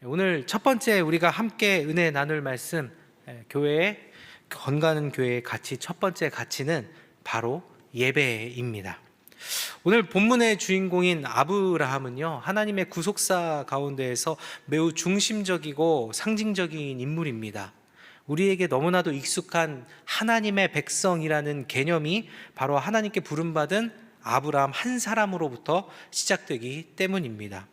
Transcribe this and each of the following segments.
오늘 첫 번째 우리가 함께 은혜 나눌 말씀, 교회의 건강한 교회의 가치, 첫 번째 가치는 바로 예배입니다. 오늘 본문의 주인공인 아브라함은요, 하나님의 구속사 가운데에서 매우 중심적이고 상징적인 인물입니다. 우리에게 너무나도 익숙한 하나님의 백성이라는 개념이 바로 하나님께 부름받은 아브라함 한 사람으로부터 시작되기 때문입니다.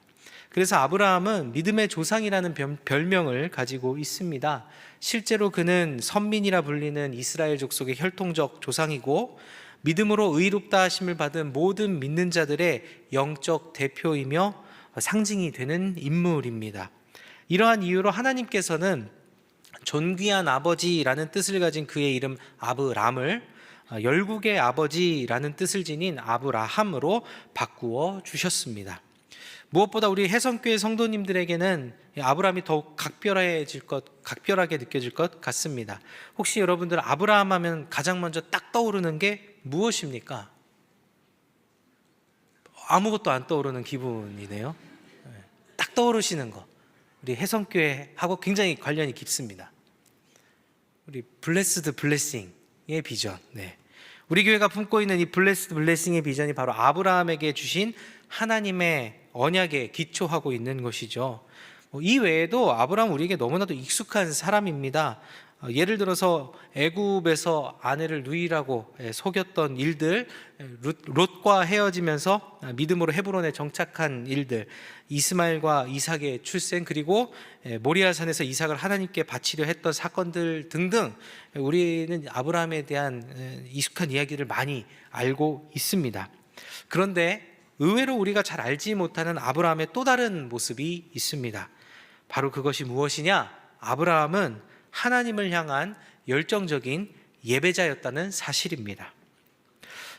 그래서 아브라함은 믿음의 조상이라는 별명을 가지고 있습니다. 실제로 그는 선민이라 불리는 이스라엘 족속의 혈통적 조상이고 믿음으로 의롭다 하심을 받은 모든 믿는 자들의 영적 대표이며 상징이 되는 인물입니다. 이러한 이유로 하나님께서는 존귀한 아버지라는 뜻을 가진 그의 이름 아브람을 열국의 아버지라는 뜻을 지닌 아브라함으로 바꾸어 주셨습니다. 무엇보다 우리 해성교회 성도님들에게는 아브라함이 더욱 각별하게 느껴질 것 같습니다. 혹시 여러분들 아브라함 하면 가장 먼저 딱 떠오르는 게 무엇입니까? 아무것도 안 떠오르는 기분이네요. 딱 떠오르시는 거, 우리 해성교회하고 굉장히 관련이 깊습니다. 우리 블레스드 블레싱의 비전, 우리 교회가 품고 있는 이 블레스드 블레싱의 비전이 바로 아브라함에게 주신 하나님의 언약에 기초하고 있는 것이죠. 이 외에도 아브라함은 우리에게 너무나도 익숙한 사람입니다. 예를 들어서 애굽에서 아내를 누이라고 속였던 일들, 롯과 헤어지면서 믿음으로 헤브론에 정착한 일들, 이스마엘과 이삭의 출생, 그리고 모리아산에서 이삭을 하나님께 바치려 했던 사건들 등등, 우리는 아브라함에 대한 익숙한 이야기를 많이 알고 있습니다. 그런데 의외로 우리가 잘 알지 못하는 아브라함의 또 다른 모습이 있습니다. 바로 그것이 무엇이냐? 아브라함은 하나님을 향한 열정적인 예배자였다는 사실입니다.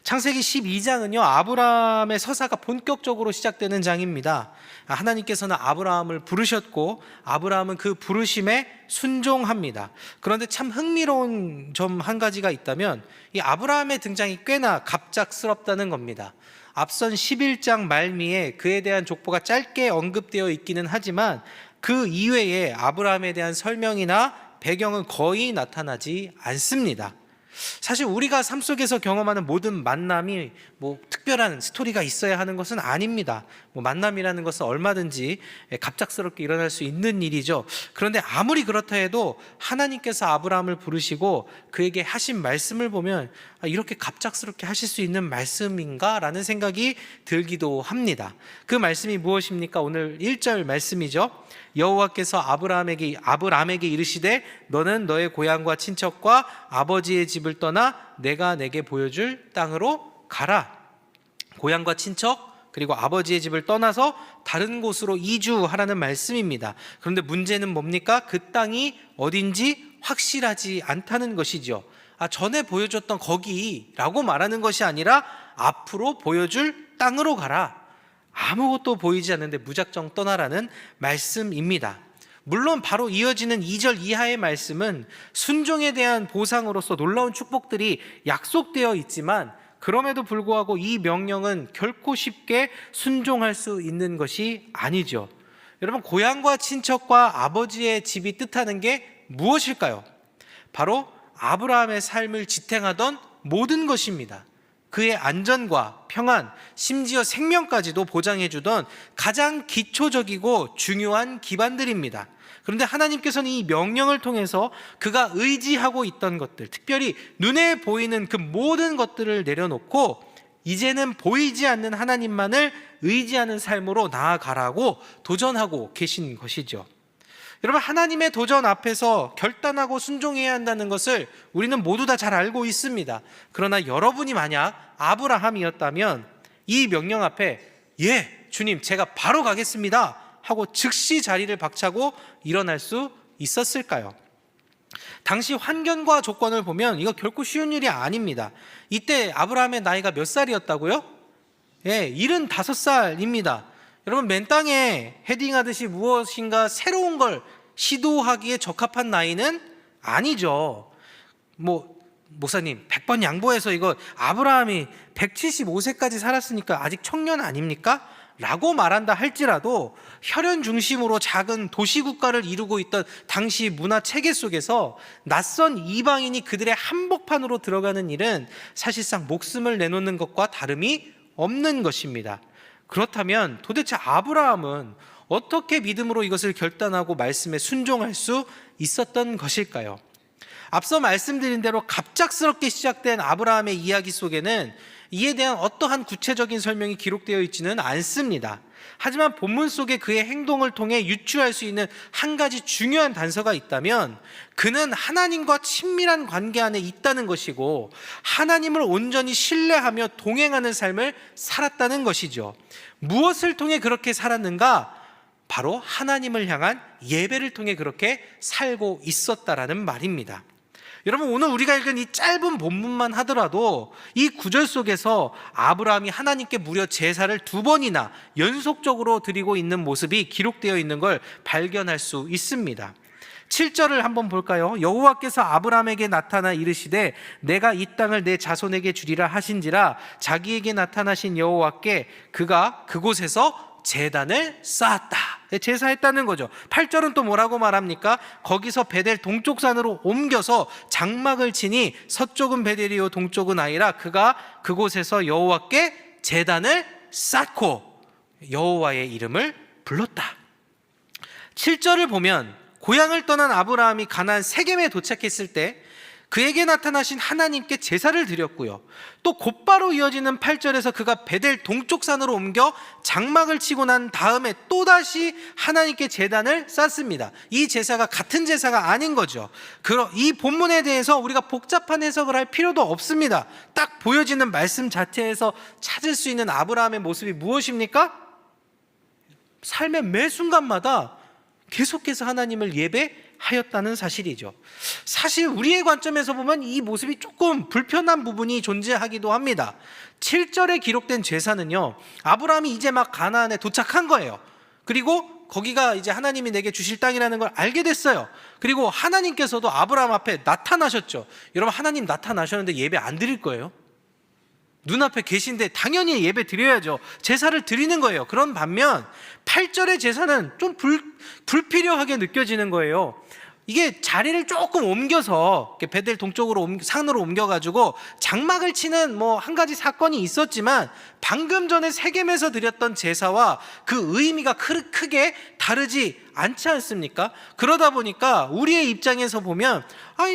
창세기 12장은요, 아브라함의 서사가 본격적으로 시작되는 장입니다. 하나님께서는 아브라함을 부르셨고 아브라함은 그 부르심에 순종합니다. 그런데 참 흥미로운 점 한 가지가 있다면 이 아브라함의 등장이 꽤나 갑작스럽다는 겁니다. 앞선 11장 말미에 그에 대한 족보가 짧게 언급되어 있기는 하지만 그 이외에 아브라함에 대한 설명이나 배경은 거의 나타나지 않습니다. 사실 우리가 삶 속에서 경험하는 모든 만남이 특별한 스토리가 있어야 하는 것은 아닙니다. 만남이라는 것은 얼마든지 갑작스럽게 일어날 수 있는 일이죠. 그런데 아무리 그렇다 해도 하나님께서 아브라함을 부르시고 그에게 하신 말씀을 보면 이렇게 갑작스럽게 하실 수 있는 말씀인가? 라는 생각이 들기도 합니다. 그 말씀이 무엇입니까? 오늘 1절 말씀이죠. 여호와께서 아브라함에게 이르시되 너는 너의 고향과 친척과 아버지의 집을 떠나 내가 내게 보여줄 땅으로 가라. 고향과 친척 그리고 아버지의 집을 떠나서 다른 곳으로 이주하라는 말씀입니다. 그런데 문제는 뭡니까? 그 땅이 어딘지 확실하지 않다는 것이죠. 전에 보여줬던 거기라고 말하는 것이 아니라 앞으로 보여줄 땅으로 가라. 아무것도 보이지 않는데 무작정 떠나라는 말씀입니다. 물론 바로 이어지는 2절 이하의 말씀은 순종에 대한 보상으로서 놀라운 축복들이 약속되어 있지만 그럼에도 불구하고 이 명령은 결코 쉽게 순종할 수 있는 것이 아니죠. 여러분, 고향과 친척과 아버지의 집이 뜻하는 게 무엇일까요? 바로 아브라함의 삶을 지탱하던 모든 것입니다. 그의 안전과 평안, 심지어 생명까지도 보장해주던 가장 기초적이고 중요한 기반들입니다. 그런데 하나님께서는 이 명령을 통해서 그가 의지하고 있던 것들, 특별히 눈에 보이는 그 모든 것들을 내려놓고 이제는 보이지 않는 하나님만을 의지하는 삶으로 나아가라고 도전하고 계신 것이죠. 여러분, 하나님의 도전 앞에서 결단하고 순종해야 한다는 것을 우리는 모두 다 잘 알고 있습니다. 그러나 여러분이 만약 아브라함이었다면 이 명령 앞에 주님 제가 바로 가겠습니다 하고 즉시 자리를 박차고 일어날 수 있었을까요? 당시 환경과 조건을 보면 이거 결코 쉬운 일이 아닙니다. 이때 아브라함의 나이가 몇 살이었다고요? 75살입니다. 여러분, 맨 땅에 헤딩하듯이 무엇인가 새로운 걸 시도하기에 적합한 나이는 아니죠. 목사님 100번 양보해서 이거 아브라함이 175세까지 살았으니까 아직 청년 아닙니까? 라고 말한다 할지라도 혈연 중심으로 작은 도시국가를 이루고 있던 당시 문화 체계 속에서 낯선 이방인이 그들의 한복판으로 들어가는 일은 사실상 목숨을 내놓는 것과 다름이 없는 것입니다. 그렇다면 도대체 아브라함은 어떻게 믿음으로 이것을 결단하고 말씀에 순종할 수 있었던 것일까요? 앞서 말씀드린 대로 갑작스럽게 시작된 아브라함의 이야기 속에는 이에 대한 어떠한 구체적인 설명이 기록되어 있지는 않습니다. 하지만 본문 속에 그의 행동을 통해 유추할 수 있는 한 가지 중요한 단서가 있다면 그는 하나님과 친밀한 관계 안에 있다는 것이고 하나님을 온전히 신뢰하며 동행하는 삶을 살았다는 것이죠. 무엇을 통해 그렇게 살았는가? 바로 하나님을 향한 예배를 통해 그렇게 살고 있었다라는 말입니다. 여러분, 오늘 우리가 읽은 이 짧은 본문만 하더라도 이 구절 속에서 아브라함이 하나님께 무려 제사를 2번이나 연속적으로 드리고 있는 모습이 기록되어 있는 걸 발견할 수 있습니다. 7절을 한번 볼까요? 여호와께서 아브라함에게 나타나 이르시되 내가 이 땅을 내 자손에게 주리라 하신지라 자기에게 나타나신 여호와께 그가 그곳에서 제단을 쌓았다, 제사했다는 거죠. 8절은 또 뭐라고 말합니까? 거기서 베델 동쪽 산으로 옮겨서 장막을 치니 서쪽은 베델이요 동쪽은 아이라 그가 그곳에서 여호와께 제단을 쌓고 여호와의 이름을 불렀다. 7절을 보면 고향을 떠난 아브라함이 가나안 세겜에 도착했을 때 그에게 나타나신 하나님께 제사를 드렸고요. 또 곧바로 이어지는 8절에서 그가 베델 동쪽 산으로 옮겨 장막을 치고 난 다음에 또다시 하나님께 제단을 쌓습니다. 이 제사가 같은 제사가 아닌 거죠. 이 본문에 대해서 우리가 복잡한 해석을 할 필요도 없습니다. 딱 보여지는 말씀 자체에서 찾을 수 있는 아브라함의 모습이 무엇입니까? 삶의 매 순간마다 계속해서 하나님을 예배하였다는 사실이죠. 사실 우리의 관점에서 보면 이 모습이 조금 불편한 부분이 존재하기도 합니다. 7절에 기록된 제사는요, 아브라함이 이제 막 가나안에 도착한 거예요. 그리고 거기가 이제 하나님이 내게 주실 땅이라는 걸 알게 됐어요. 그리고 하나님께서도 아브라함 앞에 나타나셨죠. 여러분, 하나님 나타나셨는데 예배 안 드릴 거예요? 눈앞에 계신데 당연히 예배 드려야죠. 제사를 드리는 거예요. 그런 반면 8절의 제사는 좀 불필요하게 느껴지는 거예요. 이게 자리를 조금 옮겨서 베델 동쪽으로 산으로 옮겨가지고 장막을 치는 뭐 한 가지 사건이 있었지만 방금 전에 세겜에서 드렸던 제사와 그 의미가 크게 다르지 않지 않습니까? 그러다 보니까 우리의 입장에서 보면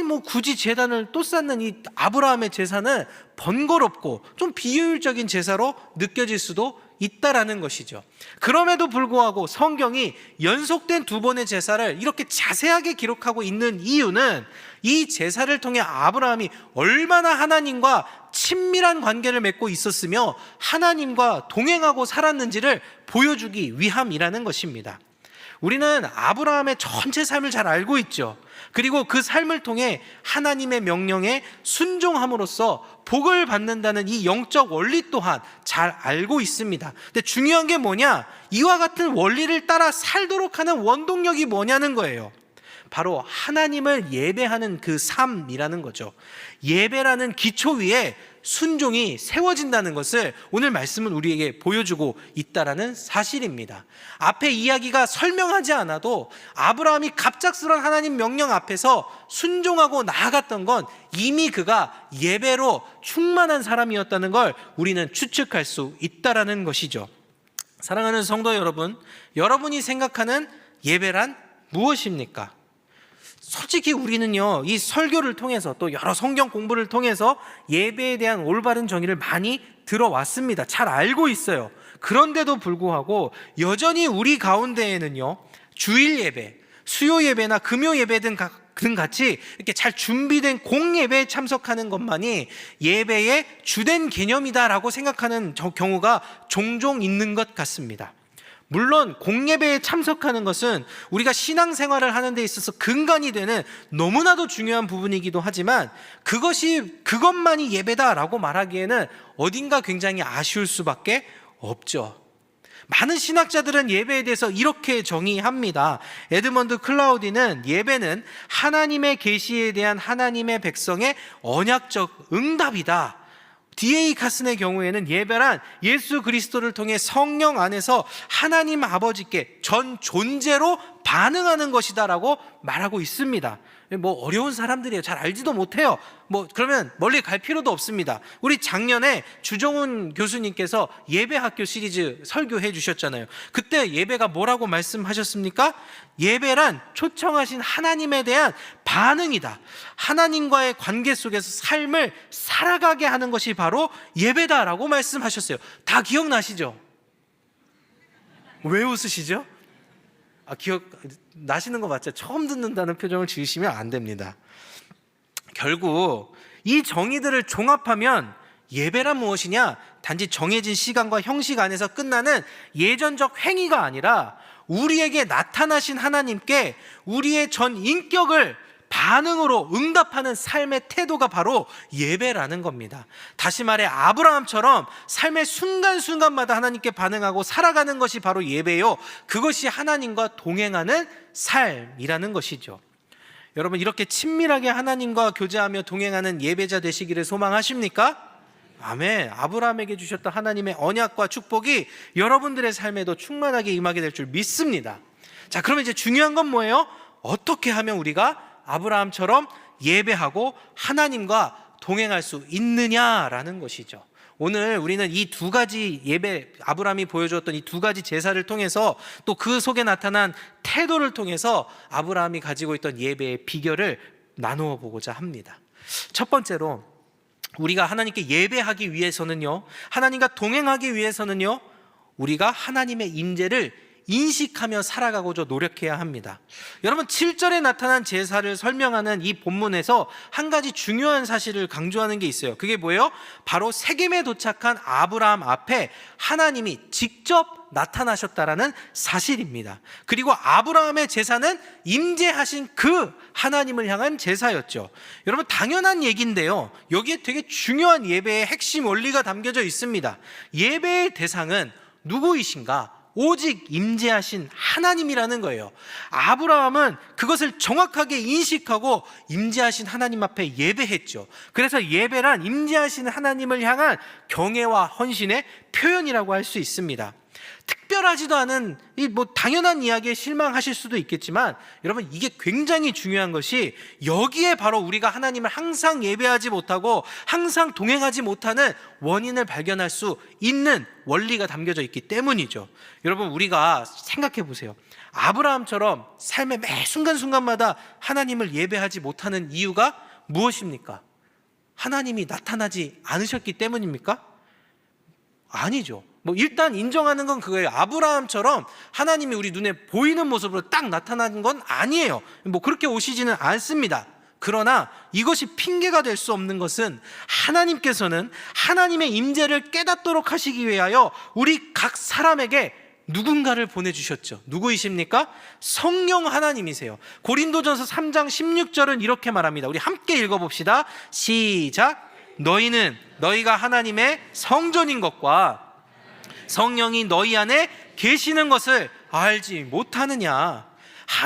뭐 굳이 제단을 또 쌓는 이 아브라함의 제사는 번거롭고 좀 비효율적인 제사로 느껴질 수도 있다라는 것이죠. 그럼에도 불구하고 성경이 연속된 2번의 제사를 이렇게 자세하게 기록하고 있는 이유는 이 제사를 통해 아브라함이 얼마나 하나님과 친밀한 관계를 맺고 있었으며 하나님과 동행하고 살았는지를 보여주기 위함이라는 것입니다. 우리는 아브라함의 전체 삶을 잘 알고 있죠. 그리고 그 삶을 통해 하나님의 명령에 순종함으로써 복을 받는다는 이 영적 원리 또한 잘 알고 있습니다. 근데 중요한 게 뭐냐? 이와 같은 원리를 따라 살도록 하는 원동력이 뭐냐는 거예요. 바로 하나님을 예배하는 그 삶이라는 거죠. 예배라는 기초 위에 순종이 세워진다는 것을 오늘 말씀은 우리에게 보여주고 있다라는 사실입니다. 앞에 이야기가 설명하지 않아도 아브라함이 갑작스러운 하나님 명령 앞에서 순종하고 나아갔던 건 이미 그가 예배로 충만한 사람이었다는 걸 우리는 추측할 수 있다라는 것이죠. 사랑하는 성도 여러분, 여러분이 생각하는 예배란 무엇입니까? 솔직히 우리는요, 이 설교를 통해서 또 여러 성경 공부를 통해서 예배에 대한 올바른 정의를 많이 들어왔습니다. 잘 알고 있어요. 그런데도 불구하고 여전히 우리 가운데에는요, 주일 예배, 수요 예배나 금요 예배 등 같이 이렇게 잘 준비된 공예배에 참석하는 것만이 예배의 주된 개념이다라고 생각하는 경우가 종종 있는 것 같습니다. 물론 공예배에 참석하는 것은 우리가 신앙생활을 하는 데 있어서 근간이 되는 너무나도 중요한 부분이기도 하지만 그것만이 예배다라고 말하기에는 어딘가 굉장히 아쉬울 수밖에 없죠. 많은 신학자들은 예배에 대해서 이렇게 정의합니다. 에드먼드 클라우디는 예배는 하나님의 계시에 대한 하나님의 백성의 언약적 응답이다. D.A. 카슨의 경우에는 예배란 예수 그리스도를 통해 성령 안에서 하나님 아버지께 전 존재로 반응하는 것이다라고 말하고 있습니다. 뭐 어려운 사람들이에요. 잘 알지도 못해요. 뭐 그러면 멀리 갈 필요도 없습니다. 우리 작년에 주정훈 교수님께서 예배학교 시리즈 설교해 주셨잖아요. 그때 예배가 뭐라고 말씀하셨습니까? 예배란 초청하신 하나님에 대한 반응이다. 하나님과의 관계 속에서 삶을 살아가게 하는 것이 바로 예배다라고 말씀하셨어요. 다 기억나시죠? 왜 웃으시죠? 기억 나시는 거 맞죠? 처음 듣는다는 표정을 지으시면 안 됩니다. 결국 이 정의들을 종합하면 예배란 무엇이냐? 단지 정해진 시간과 형식 안에서 끝나는 예전적 행위가 아니라 우리에게 나타나신 하나님께 우리의 전 인격을 반응으로 응답하는 삶의 태도가 바로 예배라는 겁니다. 다시 말해 아브라함처럼 삶의 순간순간마다 하나님께 반응하고 살아가는 것이 바로 예배요, 그것이 하나님과 동행하는 삶이라는 것이죠. 여러분, 이렇게 친밀하게 하나님과 교제하며 동행하는 예배자 되시기를 소망하십니까? 아멘. 아브라함에게 주셨던 하나님의 언약과 축복이 여러분들의 삶에도 충만하게 임하게 될 줄 믿습니다. 자, 그러면 이제 중요한 건 뭐예요? 어떻게 하면 우리가 아브라함처럼 예배하고 하나님과 동행할 수 있느냐라는 것이죠. 오늘 우리는 이 두 가지 예배, 아브라함이 보여주었던 이 두 가지 제사를 통해서 또 그 속에 나타난 태도를 통해서 아브라함이 가지고 있던 예배의 비결을 나누어 보고자 합니다. 첫 번째로 우리가 하나님께 예배하기 위해서는요, 하나님과 동행하기 위해서는요, 우리가 하나님의 임재를 인식하며 살아가고자 노력해야 합니다. 여러분, 7절에 나타난 제사를 설명하는 이 본문에서 한 가지 중요한 사실을 강조하는 게 있어요. 그게 뭐예요? 바로 세겜에 도착한 아브라함 앞에 하나님이 직접 나타나셨다라는 사실입니다. 그리고 아브라함의 제사는 임재하신 그 하나님을 향한 제사였죠. 여러분, 당연한 얘기인데요, 여기에 되게 중요한 예배의 핵심 원리가 담겨져 있습니다. 예배의 대상은 누구이신가? 오직 임재하신 하나님이라는 거예요. 아브라함은 그것을 정확하게 인식하고 임재하신 하나님 앞에 예배했죠. 그래서 예배란 임재하신 하나님을 향한 경외와 헌신의 표현이라고 할 수 있습니다. 특별하지도 않은 당연한 이야기에 실망하실 수도 있겠지만, 여러분, 이게 굉장히 중요한 것이 여기에 바로 우리가 하나님을 항상 예배하지 못하고 항상 동행하지 못하는 원인을 발견할 수 있는 원리가 담겨져 있기 때문이죠. 여러분, 우리가 생각해 보세요. 아브라함처럼 삶의 매 순간순간마다 하나님을 예배하지 못하는 이유가 무엇입니까? 하나님이 나타나지 않으셨기 때문입니까? 아니죠. 일단 인정하는 건 그거예요. 아브라함처럼 하나님이 우리 눈에 보이는 모습으로 딱 나타나는 건 아니에요. 그렇게 오시지는 않습니다. 그러나 이것이 핑계가 될 수 없는 것은 하나님께서는 하나님의 임재를 깨닫도록 하시기 위하여 우리 각 사람에게 누군가를 보내주셨죠. 누구이십니까? 성령 하나님이세요. 고린도전서 3장 16절은 이렇게 말합니다. 우리 함께 읽어봅시다. 시작. 너희는 너희가 하나님의 성전인 것과 성령이 너희 안에 계시는 것을 알지 못하느냐.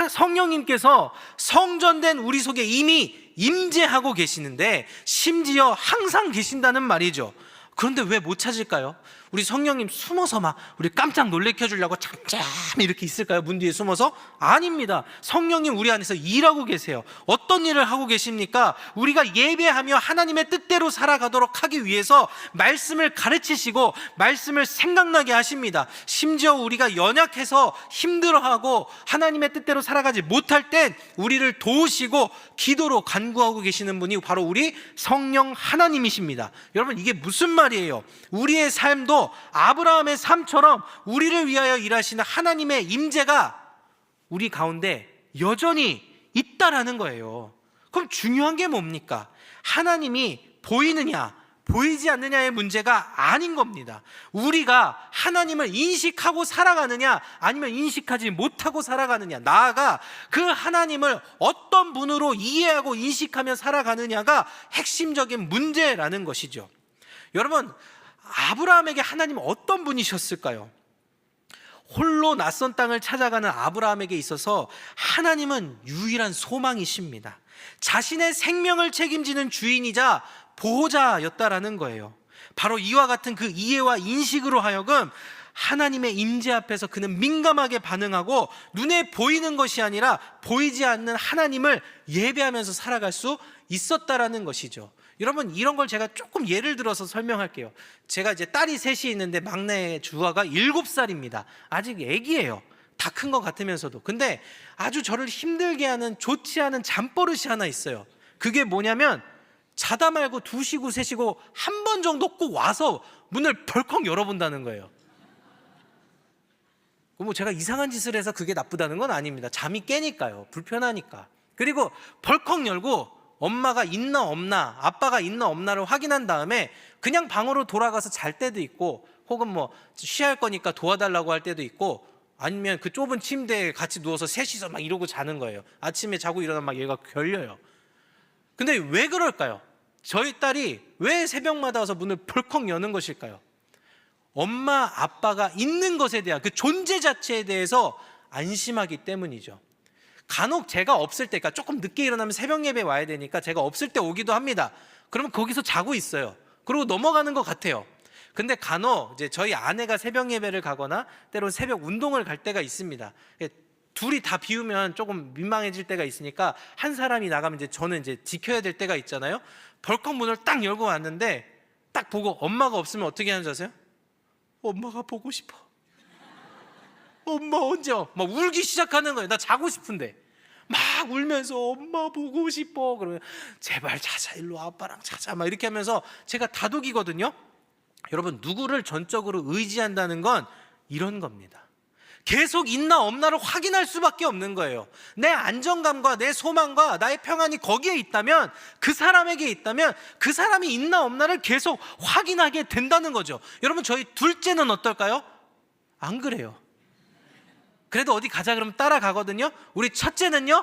성령님께서 성전된 우리 속에 이미 임재하고 계시는데 심지어 항상 계신다는 말이죠. 그런데 왜 못 찾을까요? 우리 성령님 숨어서 막 우리 깜짝 놀래켜 주려고 잠잠 이렇게 있을까요? 문 뒤에 숨어서? 아닙니다. 성령님 우리 안에서 일하고 계세요. 어떤 일을 하고 계십니까? 우리가 예배하며 하나님의 뜻대로 살아가도록 하기 위해서 말씀을 가르치시고 말씀을 생각나게 하십니다. 심지어 우리가 연약해서 힘들어하고 하나님의 뜻대로 살아가지 못할 땐 우리를 도우시고 기도로 간구하고 계시는 분이 바로 우리 성령 하나님이십니다. 여러분, 이게 무슨 말이에요? 우리의 삶도 아브라함의 삶처럼 우리를 위하여 일하시는 하나님의 임재가 우리 가운데 여전히 있다라는 거예요. 그럼 중요한 게 뭡니까? 하나님이 보이느냐 보이지 않느냐의 문제가 아닌 겁니다. 우리가 하나님을 인식하고 살아가느냐 아니면 인식하지 못하고 살아가느냐, 나아가 그 하나님을 어떤 분으로 이해하고 인식하며 살아가느냐가 핵심적인 문제라는 것이죠. 여러분, 아브라함에게 하나님은 어떤 분이셨을까요? 홀로 낯선 땅을 찾아가는 아브라함에게 있어서 하나님은 유일한 소망이십니다. 자신의 생명을 책임지는 주인이자 보호자였다라는 거예요. 바로 이와 같은 그 이해와 인식으로 하여금 하나님의 임재 앞에서 그는 민감하게 반응하고 눈에 보이는 것이 아니라 보이지 않는 하나님을 예배하면서 살아갈 수 있었다라는 것이죠. 여러분, 이런 걸 제가 조금 예를 들어서 설명할게요. 제가 이제 딸이 셋이 있는데 막내 주아가 7살입니다. 아직 애기예요. 다 큰 것 같으면서도. 근데 아주 저를 힘들게 하는 좋지 않은 잠버릇이 하나 있어요. 그게 뭐냐면 자다 말고 2시고 3시고 한 번 정도 꼭 와서 문을 벌컥 열어본다는 거예요. 뭐 제가 이상한 짓을 해서 그게 나쁘다는 건 아닙니다. 잠이 깨니까요. 불편하니까. 그리고 벌컥 열고 엄마가 있나 없나, 아빠가 있나 없나를 확인한 다음에 그냥 방으로 돌아가서 잘 때도 있고, 혹은 뭐 쉬할 거니까 도와달라고 할 때도 있고, 아니면 그 좁은 침대에 같이 누워서 셋이서 막 이러고 자는 거예요. 아침에 자고 일어나면 막 얘가 결려요. 근데 왜 그럴까요? 저희 딸이 왜 새벽마다 와서 문을 벌컥 여는 것일까요? 엄마 아빠가 있는 것에 대한 그 존재 자체에 대해서 안심하기 때문이죠. 간혹 제가 없을 때, 그러니까 조금 늦게 일어나면 새벽 예배 와야 되니까 제가 없을 때 오기도 합니다. 그러면 거기서 자고 있어요. 그리고 넘어가는 것 같아요. 근데 간혹 이제 저희 아내가 새벽 예배를 가거나 때로는 새벽 운동을 갈 때가 있습니다. 둘이 다 비우면 조금 민망해질 때가 있으니까 한 사람이 나가면 이제 저는 이제 지켜야 될 때가 있잖아요. 벌컥 문을 딱 열고 왔는데 딱 보고 엄마가 없으면 어떻게 하는지 아세요? 엄마가 보고 싶어. 엄마 언제 와? 막 울기 시작하는 거예요. 나 자고 싶은데 막 울면서 엄마 보고 싶어. 그러면 제발 자자, 일로 와, 아빠랑 자자, 막 이렇게 하면서 제가 다독이거든요. 여러분, 누구를 전적으로 의지한다는 건 이런 겁니다. 계속 있나 없나를 확인할 수밖에 없는 거예요. 내 안정감과 내 소망과 나의 평안이 거기에 있다면, 그 사람에게 있다면 그 사람이 있나 없나를 계속 확인하게 된다는 거죠. 여러분, 저희 둘째는 어떨까요? 안 그래요. 그래도 어디 가자 그러면 따라가거든요. 우리 첫째는요,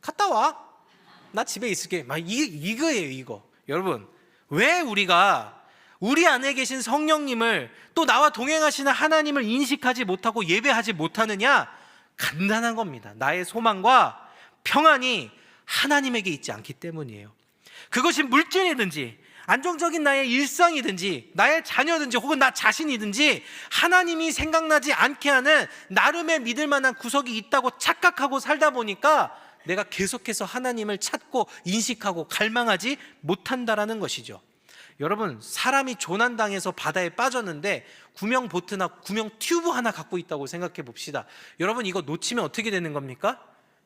갔다 와, 나 집에 있을게, 막 이거예요, 이거. 여러분, 왜 우리가 우리 안에 계신 성령님을, 또 나와 동행하시는 하나님을 인식하지 못하고 예배하지 못하느냐? 간단한 겁니다. 나의 소망과 평안이 하나님에게 있지 않기 때문이에요. 그것이 물질이든지 안정적인 나의 일상이든지 나의 자녀든지 혹은 나 자신이든지 하나님이 생각나지 않게 하는 나름의 믿을 만한 구석이 있다고 착각하고 살다 보니까 내가 계속해서 하나님을 찾고 인식하고 갈망하지 못한다라는 것이죠. 여러분, 사람이 조난당해서 바다에 빠졌는데 구명 보트나 구명 튜브 하나 갖고 있다고 생각해 봅시다. 여러분, 이거 놓치면 어떻게 되는 겁니까?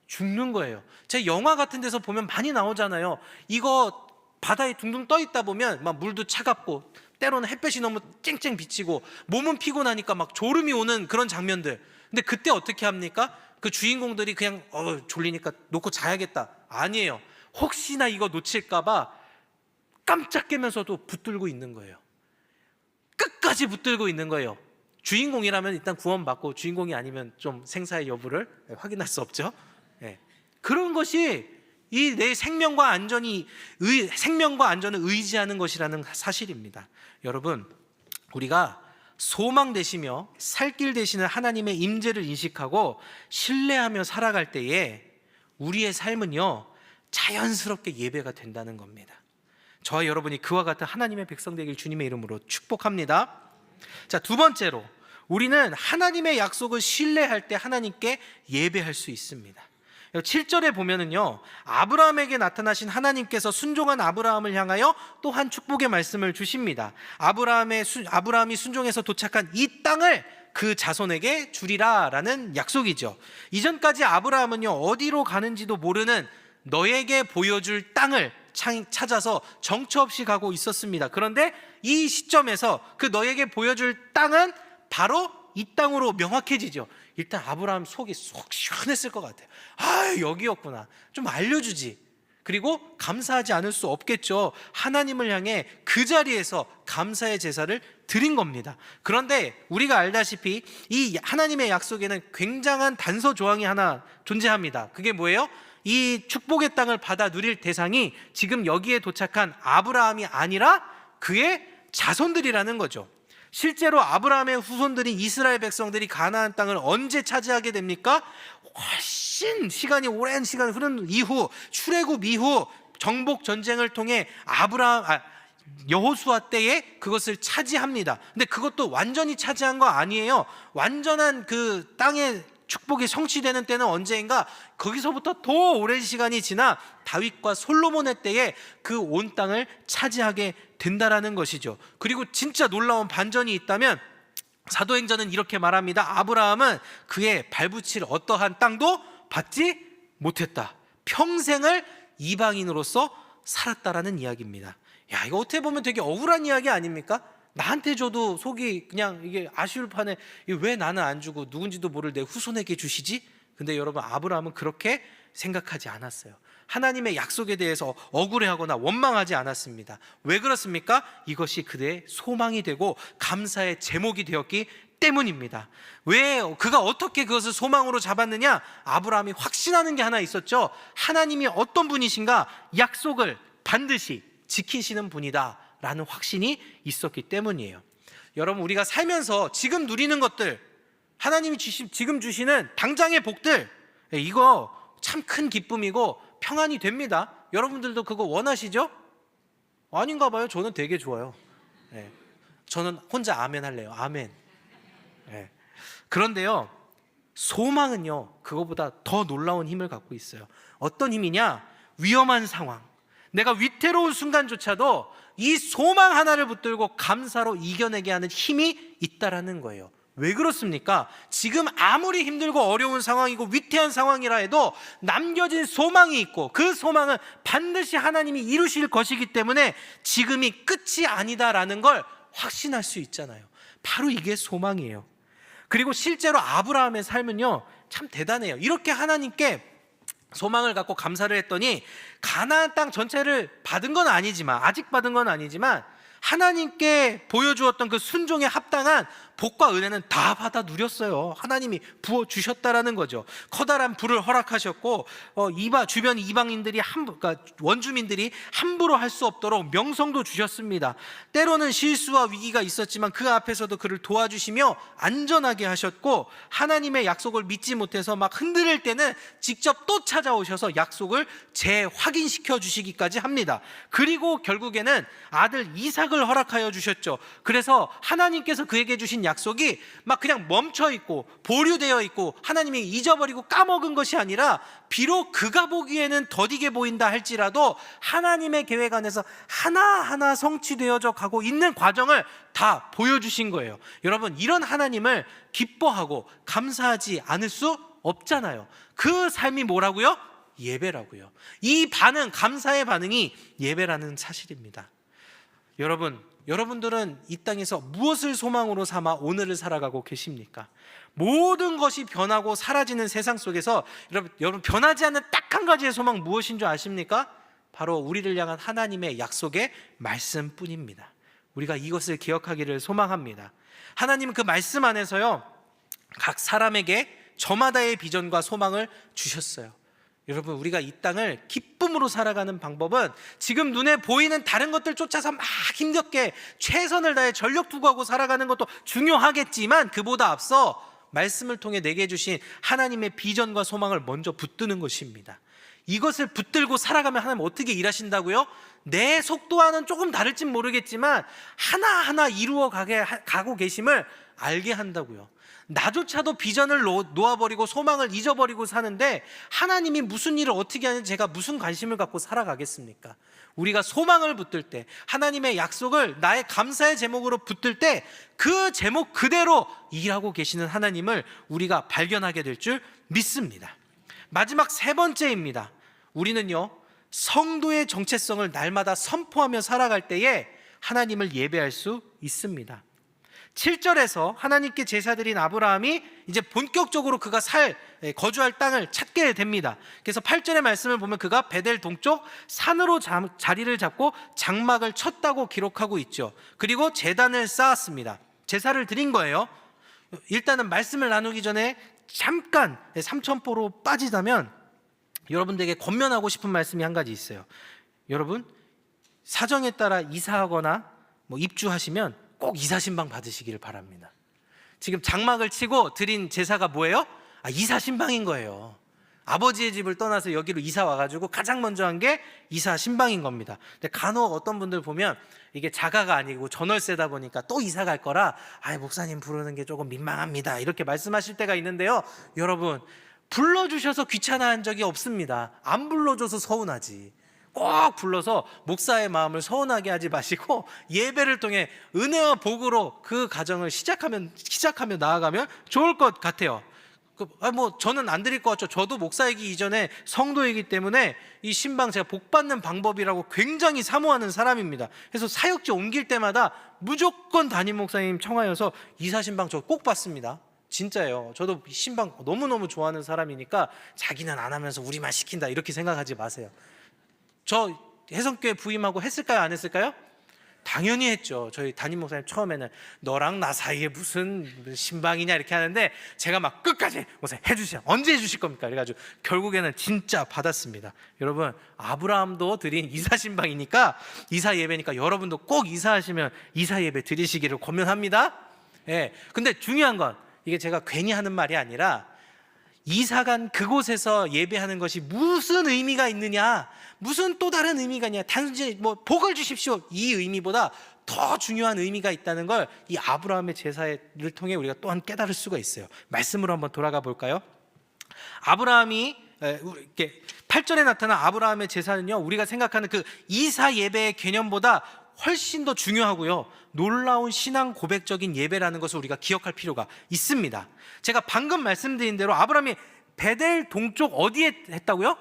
죽는 거예요. 제 영화 같은 데서 보면 많이 나오잖아요. 이거 바다에 둥둥 떠 있다 보면 막 물도 차갑고 때로는 햇볕이 너무 쨍쨍 비치고 몸은 피곤하니까 막 졸음이 오는 그런 장면들. 근데 그때 어떻게 합니까? 그 주인공들이 그냥 졸리니까 놓고 자야겠다. 아니에요. 혹시나 이거 놓칠까 봐 깜짝 깨면서도 붙들고 있는 거예요. 끝까지 붙들고 있는 거예요. 주인공이라면 일단 구원받고, 주인공이 아니면 좀 생사의 여부를 확인할 수 없죠. 네. 그런 것이 이 내 생명과 안전을 의지하는 것이라는 사실입니다. 여러분, 우리가 소망 되시며 살 길 되시는 하나님의 임재를 인식하고 신뢰하며 살아갈 때에 우리의 삶은요, 자연스럽게 예배가 된다는 겁니다. 저와 여러분이 그와 같은 하나님의 백성 되길 주님의 이름으로 축복합니다. 자, 두 번째로, 우리는 하나님의 약속을 신뢰할 때 하나님께 예배할 수 있습니다. 7절에 보면은요, 아브라함에게 나타나신 하나님께서 순종한 아브라함을 향하여 또 한 축복의 말씀을 주십니다. 아브라함이 순종해서 도착한 이 땅을 그 자손에게 주리라라는 약속이죠. 이전까지 아브라함은요, 어디로 가는지도 모르는 너에게 보여줄 땅을 찾아서 정처 없이 가고 있었습니다. 그런데 이 시점에서 그 너에게 보여줄 땅은 바로 이 땅으로 명확해지죠. 일단 아브라함 속이 속 시원했을 것 같아요. 아, 여기였구나. 좀 알려주지. 그리고 감사하지 않을 수 없겠죠. 하나님을 향해 그 자리에서 감사의 제사를 드린 겁니다. 그런데 우리가 알다시피 이 하나님의 약속에는 굉장한 단서 조항이 하나 존재합니다. 그게 뭐예요? 이 축복의 땅을 받아 누릴 대상이 지금 여기에 도착한 아브라함이 아니라 그의 자손들이라는 거죠. 실제로 아브라함의 후손들인 이스라엘 백성들이 가나안 땅을 언제 차지하게 됩니까? 훨씬 오랜 시간이 흐른 이후, 출애굽 이후 정복 전쟁을 통해 여호수아 때에 그것을 차지합니다. 근데 그것도 완전히 차지한 거 아니에요. 완전한 그 땅의 축복이 성취되는 때는 언제인가? 거기서부터 더 오랜 시간이 지나 다윗과 솔로몬의 때에 그 온 땅을 차지하게 된다라는 것이죠. 그리고 진짜 놀라운 반전이 있다면 사도행전은 이렇게 말합니다. 아브라함은 그의 발붙일 어떠한 땅도 받지 못했다. 평생을 이방인으로서 살았다라는 이야기입니다. 야, 이거 어떻게 보면 되게 억울한 이야기 아닙니까? 나한테 줘도 속이 그냥 이게 아쉬울 판에 왜 나는 안 주고 누군지도 모를 내 후손에게 주시지? 근데 여러분, 아브라함은 그렇게 생각하지 않았어요. 하나님의 약속에 대해서 억울해하거나 원망하지 않았습니다. 왜 그렇습니까? 이것이 그대의 소망이 되고 감사의 제목이 되었기 때문입니다. 왜 그가 어떻게 그것을 소망으로 잡았느냐? 아브라함이 확신하는 게 하나 있었죠. 하나님이 어떤 분이신가? 약속을 반드시 지키시는 분이다 라는 확신이 있었기 때문이에요. 여러분, 우리가 살면서 지금 누리는 것들, 하나님이 지금 주시는 당장의 복들, 이거 참 큰 기쁨이고 평안이 됩니다. 여러분들도 그거 원하시죠? 아닌가 봐요. 저는 되게 좋아요. 네. 저는 혼자 아멘 할래요. 아멘. 네. 그런데요, 소망은요, 그거보다 더 놀라운 힘을 갖고 있어요. 어떤 힘이냐? 위험한 상황, 내가 위태로운 순간조차도 이 소망 하나를 붙들고 감사로 이겨내게 하는 힘이 있다라는 거예요. 왜 그렇습니까? 지금 아무리 힘들고 어려운 상황이고 위태한 상황이라 해도 남겨진 소망이 있고 그 소망은 반드시 하나님이 이루실 것이기 때문에 지금이 끝이 아니다라는 걸 확신할 수 있잖아요. 바로 이게 소망이에요. 그리고 실제로 아브라함의 삶은요, 참 대단해요. 이렇게 하나님께 소망을 갖고 감사를 했더니 가나안 땅 전체를 받은 건 아니지만, 아직 받은 건 아니지만 하나님께 보여주었던 그 순종에 합당한 복과 은혜는 다 받아 누렸어요. 하나님이 부어주셨다라는 거죠. 커다란 불을 허락하셨고 주변 이방인들이 그러니까 원주민들이 함부로 할 수 없도록 명성도 주셨습니다. 때로는 실수와 위기가 있었지만 그 앞에서도 그를 도와주시며 안전하게 하셨고, 하나님의 약속을 믿지 못해서 막 흔들릴 때는 직접 또 찾아오셔서 약속을 재확인시켜 주시기까지 합니다. 그리고 결국에는 아들 이삭을 허락하여 주셨죠. 그래서 하나님께서 그에게 주신 약속이 막 그냥 멈춰 있고 보류되어 있고 하나님이 잊어버리고 까먹은 것이 아니라, 비록 그가 보기에는 더디게 보인다 할지라도 하나님의 계획 안에서 하나하나 성취되어져 가고 있는 과정을 다 보여주신 거예요. 여러분, 이런 하나님을 기뻐하고 감사하지 않을 수 없잖아요. 그 삶이 뭐라고요? 예배라고요. 이 반응, 감사의 반응이 예배라는 사실입니다. 여러분들은 이 땅에서 무엇을 소망으로 삼아 오늘을 살아가고 계십니까? 모든 것이 변하고 사라지는 세상 속에서 여러분 변하지 않는 딱 한 가지의 소망 무엇인 줄 아십니까? 바로 우리를 향한 하나님의 약속의 말씀뿐입니다. 우리가 이것을 기억하기를 소망합니다. 하나님은 그 말씀 안에서요, 각 사람에게 저마다의 비전과 소망을 주셨어요. 여러분, 우리가 이 땅을 기쁨으로 살아가는 방법은 지금 눈에 보이는 다른 것들 쫓아서 막 힘겹게 최선을 다해 전력 투구하고 살아가는 것도 중요하겠지만, 그보다 앞서 말씀을 통해 내게 주신 하나님의 비전과 소망을 먼저 붙드는 것입니다. 이것을 붙들고 살아가면 하나님 어떻게 일하신다고요? 내 속도와는 조금 다를진 모르겠지만 하나하나 이루어 가고 계심을 알게 한다고요. 나조차도 비전을 놓아버리고 소망을 잊어버리고 사는데 하나님이 무슨 일을 어떻게 하는지 제가 무슨 관심을 갖고 살아가겠습니까? 우리가 소망을 붙들 때, 하나님의 약속을 나의 감사의 제목으로 붙들 때 그 제목 그대로 일하고 계시는 하나님을 우리가 발견하게 될 줄 믿습니다. 마지막 세 번째입니다. 우리는요, 성도의 정체성을 날마다 선포하며 살아갈 때에 하나님을 예배할 수 있습니다. 7절에서 하나님께 제사드린 아브라함이 이제 본격적으로 그가 거주할 땅을 찾게 됩니다. 그래서 8절의 말씀을 보면 그가 베델 동쪽 산으로 자리를 잡고 장막을 쳤다고 기록하고 있죠. 그리고 제단을 쌓았습니다. 제사를 드린 거예요. 일단은 말씀을 나누기 전에 잠깐 삼천포로 빠지자면 여러분들에게 권면하고 싶은 말씀이 한 가지 있어요. 여러분, 사정에 따라 이사하거나 입주하시면 꼭 이사신방 받으시기를 바랍니다. 지금 장막을 치고 드린 제사가 뭐예요? 이사신방인 거예요. 아버지의 집을 떠나서 여기로 이사 와가지고 가장 먼저 한 게 이사 신방인 겁니다. 근데 간혹 어떤 분들 보면 이게 자가가 아니고 전월세다 보니까 또 이사 갈 거라 목사님 부르는 게 조금 민망합니다 이렇게 말씀하실 때가 있는데요. 여러분, 불러주셔서 귀찮아한 적이 없습니다. 안 불러줘서 서운하지. 꼭 불러서 목사의 마음을 서운하게 하지 마시고 예배를 통해 은혜와 복으로 그 가정을 시작하며 나아가면 좋을 것 같아요. 저는 안 드릴 것 같죠. 저도 목사이기 이전에 성도이기 때문에 이 신방 제가 복 받는 방법이라고 굉장히 사모하는 사람입니다. 그래서 사역지 옮길 때마다 무조건 담임 목사님 청하여서 이사 신방 저 꼭 받습니다. 진짜예요. 저도 신방 너무너무 좋아하는 사람이니까 자기는 안 하면서 우리만 시킨다 이렇게 생각하지 마세요. 저 해성교회 부임하고 했을까요? 안 했을까요? 당연히 했죠. 저희 담임 목사님 처음에는 너랑 나 사이에 무슨 신방이냐 이렇게 하는데 제가 막 끝까지 목사님 해주세요. 언제 해주실 겁니까? 그래가지고 결국에는 진짜 받았습니다. 여러분, 아브라함도 드린 이사 신방이니까, 이사 예배니까 여러분도 꼭 이사하시면 이사 예배 드리시기를 권면합니다. 예. 근데 중요한 건 이게 제가 괜히 하는 말이 아니라 이사간 그곳에서 예배하는 것이 무슨 의미가 있느냐, 무슨 또 다른 의미가 있냐, 단순히 복을 주십시오 이 의미보다 더 중요한 의미가 있다는 걸 이 아브라함의 제사를 통해 우리가 또한 깨달을 수가 있어요. 말씀으로 한번 돌아가 볼까요? 아브라함이 8절에 나타난 아브라함의 제사는요, 우리가 생각하는 그 이사 예배의 개념보다 훨씬 더 중요하고요, 놀라운 신앙 고백적인 예배라는 것을 우리가 기억할 필요가 있습니다. 제가 방금 말씀드린 대로 아브라함이 베델 동쪽 어디에 했다고요?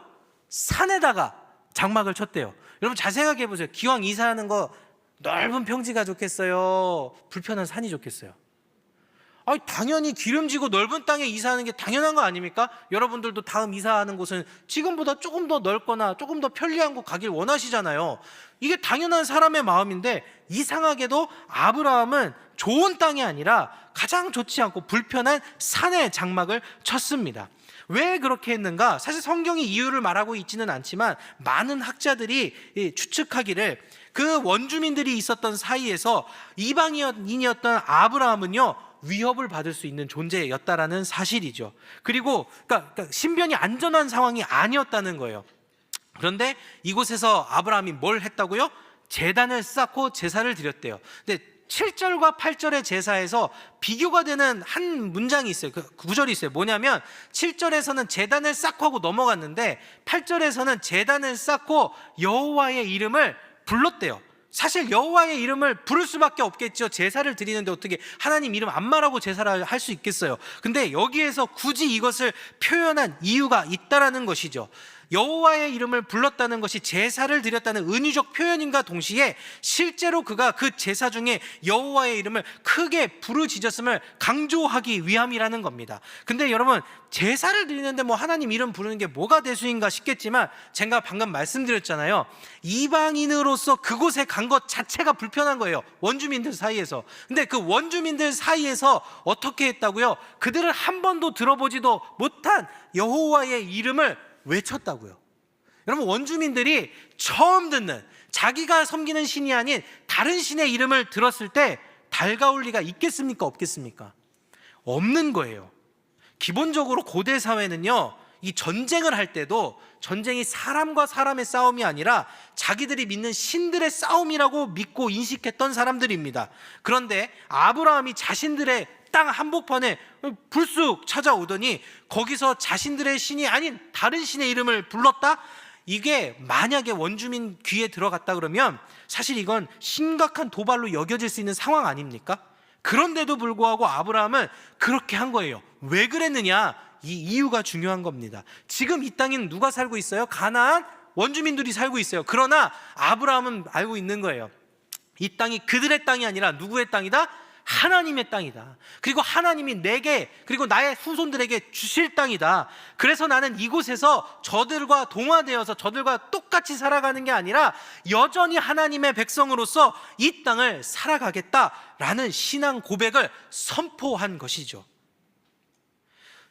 산에다가 장막을 쳤대요. 여러분 잘 생각해 보세요. 기왕 이사하는 거 넓은 평지가 좋겠어요, 불편한 산이 좋겠어요? 당연히 기름지고 넓은 땅에 이사하는 게 당연한 거 아닙니까? 여러분들도 다음 이사하는 곳은 지금보다 조금 더 넓거나 조금 더 편리한 곳 가길 원하시잖아요. 이게 당연한 사람의 마음인데 이상하게도 아브라함은 좋은 땅이 아니라 가장 좋지 않고 불편한 산에 장막을 쳤습니다. 왜 그렇게 했는가? 사실 성경이 이유를 말하고 있지는 않지만 많은 학자들이 추측하기를 그 원주민들이 있었던 사이에서 이방인이었던 아브라함은요, 위협을 받을 수 있는 존재였다라는 사실이죠. 그리고 그러니까 신변이 안전한 상황이 아니었다는 거예요. 그런데 이곳에서 아브라함이 뭘 했다고요? 제단을 쌓고 제사를 드렸대요. 근데 7절과 8절의 제사에서 비교가 되는 한 문장이 있어요. 그 구절이 있어요. 뭐냐면 7절에서는 제단을 쌓고 하고 넘어갔는데 8절에서는 제단을 쌓고 여호와의 이름을 불렀대요. 사실 여호와의 이름을 부를 수밖에 없겠죠. 제사를 드리는데 어떻게 하나님 이름 안 말하고 제사를 할 수 있겠어요? 근데 여기에서 굳이 이것을 표현한 이유가 있다라는 것이죠. 여호와의 이름을 불렀다는 것이 제사를 드렸다는 은유적 표현인가 동시에 실제로 그가 그 제사 중에 여호와의 이름을 크게 부르짖었음을 강조하기 위함이라는 겁니다. 근데 여러분, 제사를 드리는데 하나님 이름 부르는 게 뭐가 대수인가 싶겠지만 제가 방금 말씀드렸잖아요. 이방인으로서 그곳에 간 것 자체가 불편한 거예요, 원주민들 사이에서. 근데 그 원주민들 사이에서 어떻게 했다고요? 그들을 한 번도 들어보지도 못한 여호와의 이름을 외쳤다고요. 여러분, 원주민들이 처음 듣는, 자기가 섬기는 신이 아닌 다른 신의 이름을 들었을 때 달가울 리가 있겠습니까? 없겠습니까? 없는 거예요. 기본적으로 고대 사회는요, 이 전쟁을 할 때도 전쟁이 사람과 사람의 싸움이 아니라 자기들이 믿는 신들의 싸움이라고 믿고 인식했던 사람들입니다. 그런데 아브라함이 자신들의 땅 한복판에 불쑥 찾아오더니 거기서 자신들의 신이 아닌 다른 신의 이름을 불렀다? 이게 만약에 원주민 귀에 들어갔다 그러면 사실 이건 심각한 도발로 여겨질 수 있는 상황 아닙니까? 그런데도 불구하고 아브라함은 그렇게 한 거예요. 왜 그랬느냐? 이 이유가 중요한 겁니다. 지금 이 땅에는 누가 살고 있어요? 가나안 원주민들이 살고 있어요. 그러나 아브라함은 알고 있는 거예요. 이 땅이 그들의 땅이 아니라 누구의 땅이다? 하나님의 땅이다. 그리고 하나님이 내게 그리고 나의 후손들에게 주실 땅이다. 그래서 나는 이곳에서 저들과 동화되어서 저들과 똑같이 살아가는 게 아니라 여전히 하나님의 백성으로서 이 땅을 살아가겠다라는 신앙 고백을 선포한 것이죠.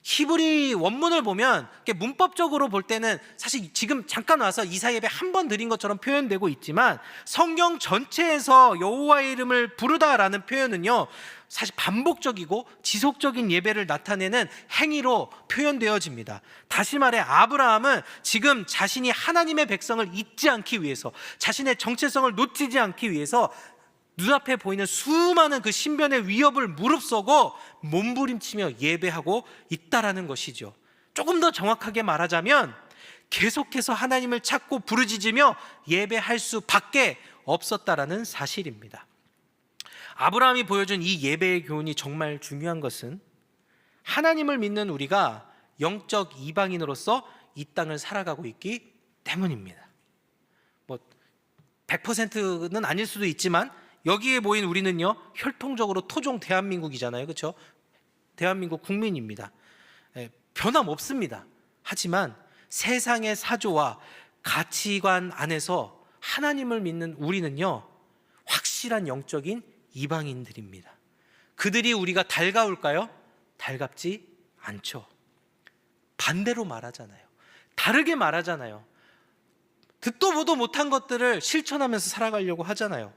히브리 원문을 보면 문법적으로 볼 때는 사실 지금 잠깐 와서 이사 예배 한 번 드린 것처럼 표현되고 있지만 성경 전체에서 여호와의 이름을 부르다라는 표현은요, 사실 반복적이고 지속적인 예배를 나타내는 행위로 표현되어집니다. 다시 말해 아브라함은 지금 자신이 하나님의 백성을 잊지 않기 위해서, 자신의 정체성을 놓치지 않기 위해서 눈앞에 보이는 수많은 그 신변의 위협을 무릅쓰고 몸부림치며 예배하고 있다라는 것이죠. 조금 더 정확하게 말하자면 계속해서 하나님을 찾고 부르짖으며 예배할 수밖에 없었다라는 사실입니다. 아브라함이 보여준 이 예배의 교훈이 정말 중요한 것은 하나님을 믿는 우리가 영적 이방인으로서 이 땅을 살아가고 있기 때문입니다. 100%는 아닐 수도 있지만 여기에 모인 우리는요, 혈통적으로 토종 대한민국이잖아요. 그렇죠? 대한민국 국민입니다. 변함없습니다. 하지만 세상의 사조와 가치관 안에서 하나님을 믿는 우리는요, 확실한 영적인 이방인들입니다. 그들이 우리가 달가울까요? 달갑지 않죠. 반대로 말하잖아요. 다르게 말하잖아요. 듣도 보도 못한 것들을 실천하면서 살아가려고 하잖아요.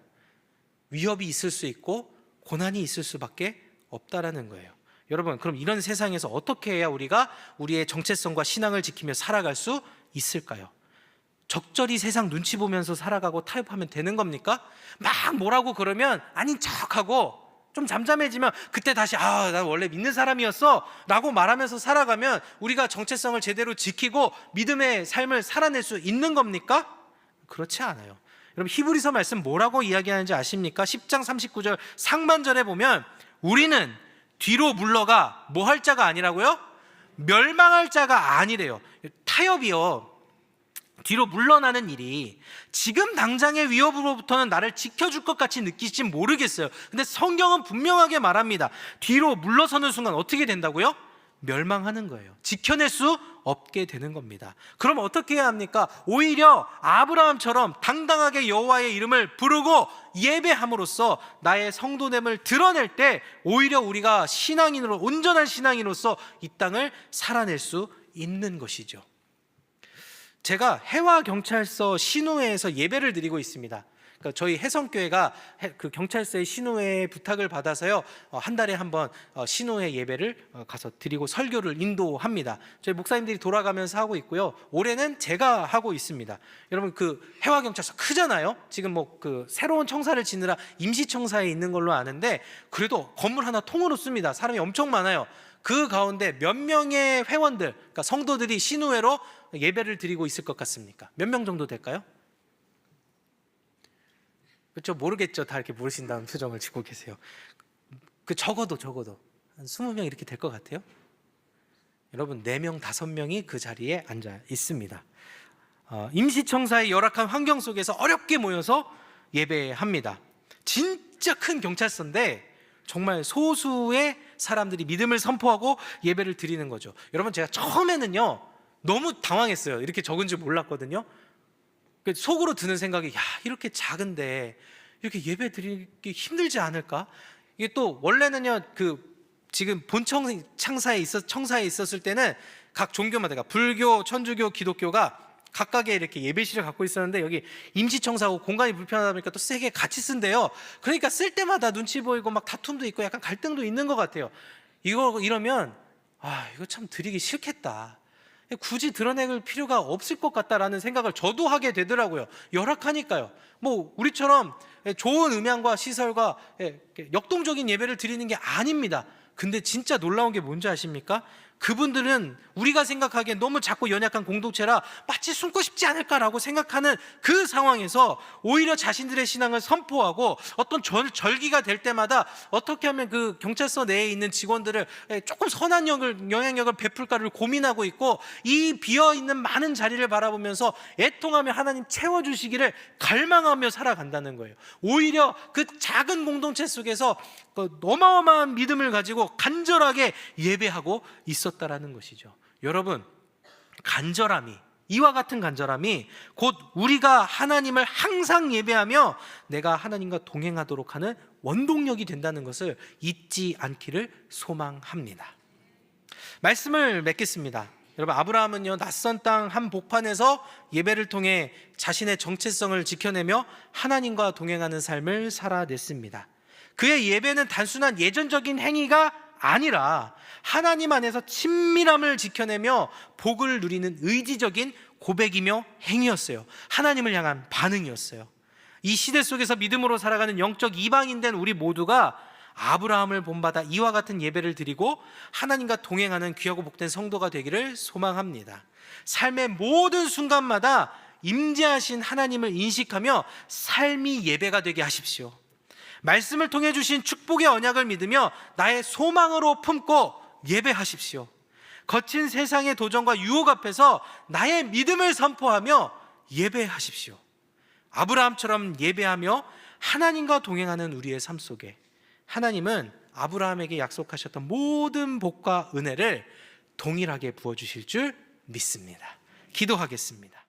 위협이 있을 수 있고 고난이 있을 수밖에 없다라는 거예요. 여러분, 그럼 이런 세상에서 어떻게 해야 우리가 우리의 정체성과 신앙을 지키며 살아갈 수 있을까요? 적절히 세상 눈치 보면서 살아가고 타협하면 되는 겁니까? 막 뭐라고 그러면 아닌 척하고 좀 잠잠해지면 그때 다시 나 원래 믿는 사람이었어 라고 말하면서 살아가면 우리가 정체성을 제대로 지키고 믿음의 삶을 살아낼 수 있는 겁니까? 그렇지 않아요. 여러분, 히브리서 말씀 뭐라고 이야기하는지 아십니까? 10장 39절 상반절에 보면 우리는 뒤로 물러가 뭐 할 자가 아니라고요? 멸망할 자가 아니래요. 타협이요, 뒤로 물러나는 일이 지금 당장의 위협으로부터는 나를 지켜줄 것 같이 느끼실지 모르겠어요. 근데 성경은 분명하게 말합니다. 뒤로 물러서는 순간 어떻게 된다고요? 멸망하는 거예요. 지켜낼 수 없게 되는 겁니다. 그럼 어떻게 해야 합니까? 오히려 아브라함처럼 당당하게 여호와의 이름을 부르고 예배함으로써 나의 성도됨을 드러낼 때 오히려 우리가 신앙인으로, 온전한 신앙인으로서 이 땅을 살아낼 수 있는 것이죠. 제가 해와경찰서 신우회에서 예배를 드리고 있습니다. 그러니까 저희 해성교회가 그 경찰서의 신우회 부탁을 받아서요, 한 달에 한 번 신우회 예배를 가서 드리고 설교를 인도합니다. 저희 목사님들이 돌아가면서 하고 있고요. 올해는 제가 하고 있습니다. 여러분, 그 해와경찰서 크잖아요. 지금 그 새로운 청사를 지느라 임시청사에 있는 걸로 아는데 그래도 건물 하나 통으로 씁니다. 사람이 엄청 많아요. 그 가운데 몇 명의 회원들, 그러니까 성도들이 신우회로 예배를 드리고 있을 것 같습니까? 몇 명 정도 될까요? 그렇죠? 모르겠죠. 다 이렇게 모르신다는 표정을 짓고 계세요. 적어도 한 20명 이렇게 될 것 같아요. 여러분, 4명, 5명이 그 자리에 앉아 있습니다. 임시청사의 열악한 환경 속에서 어렵게 모여서 예배합니다. 진짜 큰 경찰서인데 정말 소수의 사람들이 믿음을 선포하고 예배를 드리는 거죠. 여러분, 제가 처음에는요 너무 당황했어요. 이렇게 적은 줄 몰랐거든요. 속으로 드는 생각이, 이렇게 작은데 이렇게 예배 드리기 힘들지 않을까? 이게 또 원래는요, 지금 본 청사에 있었을 때는 각 종교마다, 그러니까 불교, 천주교, 기독교가 각각의 이렇게 예배실을 갖고 있었는데 여기 임시청사하고 공간이 불편하다 보니까 또 세게 같이 쓴대요. 그러니까 쓸 때마다 눈치 보이고 막 다툼도 있고 약간 갈등도 있는 것 같아요. 이러면 이거 참 드리기 싫겠다. 굳이 드러낼 필요가 없을 것 같다라는 생각을 저도 하게 되더라고요. 열악하니까요. 우리처럼 좋은 음향과 시설과 역동적인 예배를 드리는 게 아닙니다. 근데 진짜 놀라운 게 뭔지 아십니까? 그분들은 우리가 생각하기엔 너무 작고 연약한 공동체라 마치 숨고 싶지 않을까라고 생각하는 그 상황에서 오히려 자신들의 신앙을 선포하고 어떤 절기가 될 때마다 어떻게 하면 그 경찰서 내에 있는 직원들을 조금 선한 영향력을 베풀까를 고민하고 있고, 이 비어있는 많은 자리를 바라보면서 애통하며 하나님 채워주시기를 갈망하며 살아간다는 거예요. 오히려 그 작은 공동체 속에서 어마어마한 믿음을 가지고 간절하게 예배하고 있었다라는 것이죠. 여러분, 이와 같은 간절함이 곧 우리가 하나님을 항상 예배하며 내가 하나님과 동행하도록 하는 원동력이 된다는 것을 잊지 않기를 소망합니다. 말씀을 맺겠습니다. 여러분, 아브라함은요, 낯선 땅 한복판에서 예배를 통해 자신의 정체성을 지켜내며 하나님과 동행하는 삶을 살아냈습니다. 그의 예배는 단순한 예전적인 행위가 아니라 하나님 안에서 친밀함을 지켜내며 복을 누리는 의지적인 고백이며 행위였어요. 하나님을 향한 반응이었어요. 이 시대 속에서 믿음으로 살아가는 영적 이방인된 우리 모두가 아브라함을 본받아 이와 같은 예배를 드리고 하나님과 동행하는 귀하고 복된 성도가 되기를 소망합니다. 삶의 모든 순간마다 임재하신 하나님을 인식하며 삶이 예배가 되게 하십시오. 말씀을 통해 주신 축복의 언약을 믿으며 나의 소망으로 품고 예배하십시오. 거친 세상의 도전과 유혹 앞에서 나의 믿음을 선포하며 예배하십시오. 아브라함처럼 예배하며 하나님과 동행하는 우리의 삶 속에 하나님은 아브라함에게 약속하셨던 모든 복과 은혜를 동일하게 부어주실 줄 믿습니다. 기도하겠습니다.